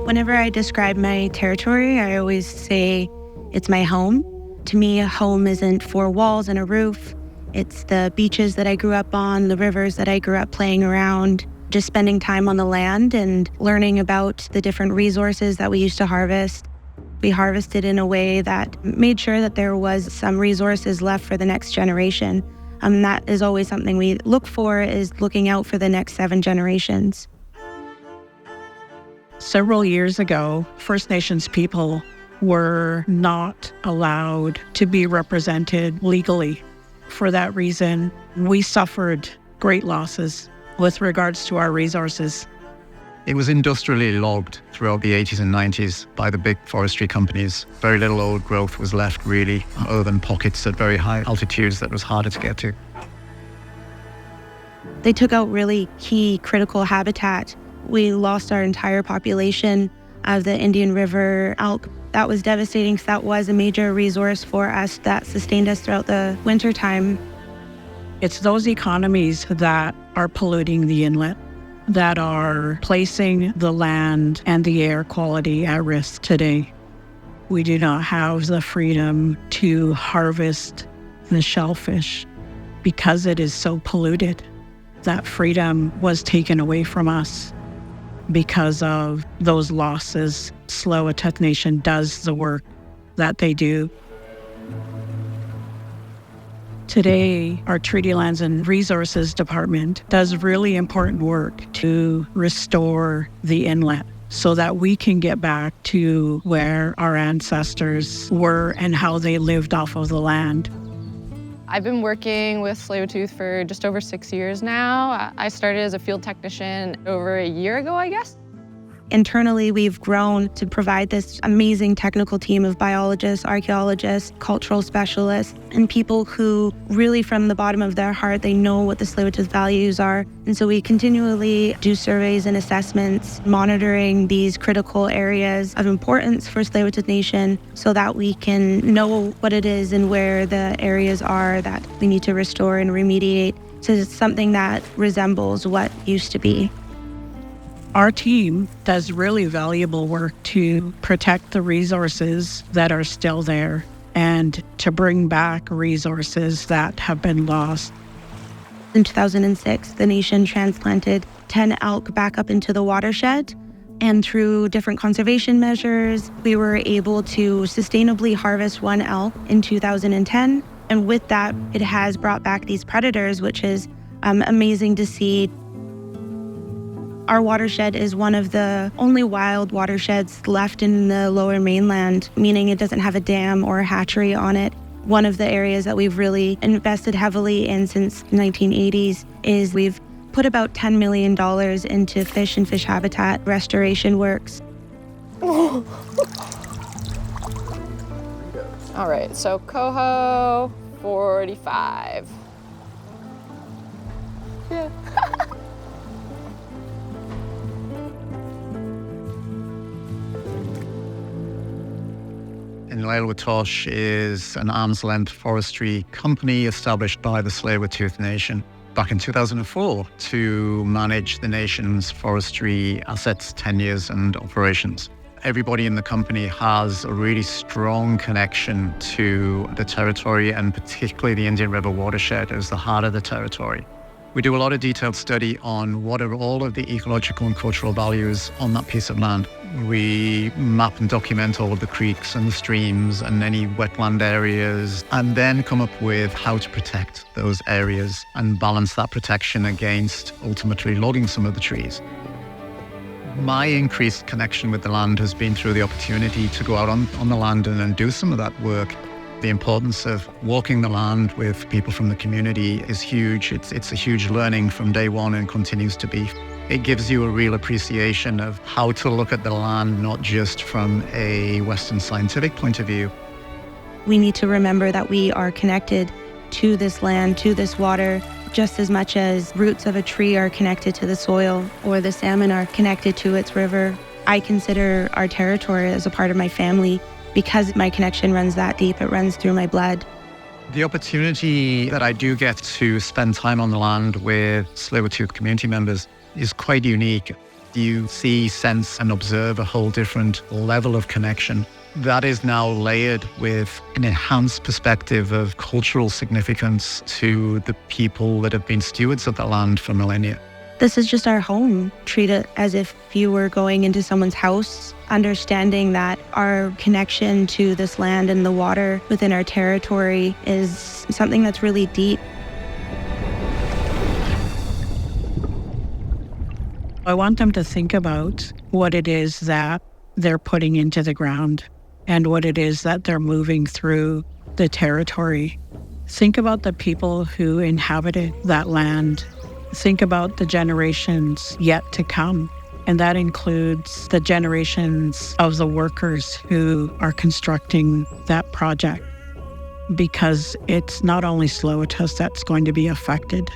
Whenever I describe my territory, I always say it's my home. To me, a home isn't four walls and a roof. It's the beaches that I grew up on, the rivers that I grew up playing around, just spending time on the land and learning about the different resources that we used to harvest. We harvested in a way that made sure that there was some resources left for the next generation. That is always something we look for, is looking out for the next 7 generations. Several years ago, First Nations people were not allowed to be represented legally. For that reason, we suffered great losses with regards to our resources. It was industrially logged throughout the 80s and 90s by the big forestry companies. Very little old growth was left, really, other than pockets at very high altitudes that was harder to get to. They took out really key critical habitat. We lost our entire population of the Indian River elk. That was devastating, because that was a major resource for us that sustained us throughout the wintertime. It's those economies that are polluting the inlet, that are placing the land and the air quality at risk today. We do not have the freedom to harvest the shellfish because it is so polluted. That freedom was taken away from us because of those losses. Tsleil-Waututh Nation does the work that they do. Today, our Treaty Lands and Resources Department does really important work to restore the inlet so that we can get back to where our ancestors were and how they lived off of the land. I've been working with Tsleil-Waututh for just over 6 years now. I started as a field technician over a year ago, I guess. Internally, we've grown to provide this amazing technical team of biologists, archaeologists, cultural specialists, and people who really, from the bottom of their heart, they know what the Tsleil-Waututh values are. And so we continually do surveys and assessments, monitoring these critical areas of importance for Tsleil-Waututh Nation so that we can know what it is and where the areas are that we need to restore and remediate to something that resembles what used to be. Our team does really valuable work to protect the resources that are still there and to bring back resources that have been lost. In 2006, the nation transplanted 10 elk back up into the watershed, and through different conservation measures, we were able to sustainably harvest 1 elk in 2010. And with that, it has brought back these predators, which is amazing to see. Our watershed is one of the only wild watersheds left in the lower mainland, meaning it doesn't have a dam or a hatchery on it. One of the areas that we've really invested heavily in since the 1980s is we've put about $10 million into fish and fish habitat restoration works. All right, so coho 45. Yeah. ílwətaʔł is an arm's-length forestry company established by the Tsleil-Waututh Nation back in 2004 to manage the nation's forestry assets, tenures, and operations. Everybody in the company has a really strong connection to the territory, and particularly the Indian River Watershed as the heart of the territory. We do a lot of detailed study on what are all of the ecological and cultural values on that piece of land. We map and document all of the creeks and the streams and any wetland areas, and then come up with how to protect those areas and balance that protection against ultimately logging some of the trees. My increased connection with the land has been through the opportunity to go out on the land and do some of that work. The importance of walking the land with people from the community is huge. It's a huge learning from day one and continues to be. It gives you a real appreciation of how to look at the land, not just from a Western scientific point of view. We need to remember that we are connected to this land, to this water, just as much as roots of a tree are connected to the soil or the salmon are connected to its river. I consider our territory as a part of my family because my connection runs that deep. It runs through my blood. The opportunity that I do get to spend time on the land with Tsleil-Waututh community members is quite unique. you see, sense, and observe a whole different level of connection. That is now layered with an enhanced perspective of cultural significance to the people that have been stewards of the land for millennia. This is just our home. Treat it as if you were going into someone's house, understanding that our connection to this land and the water within our territory is something that's really deep. I want them to think about what it is that they're putting into the ground and what it is that they're moving through the territory. Think about the people who inhabited that land. Think about the generations yet to come. And that includes the generations of the workers who are constructing that project. Because it's not only Tsleil-Waututh that's going to be affected.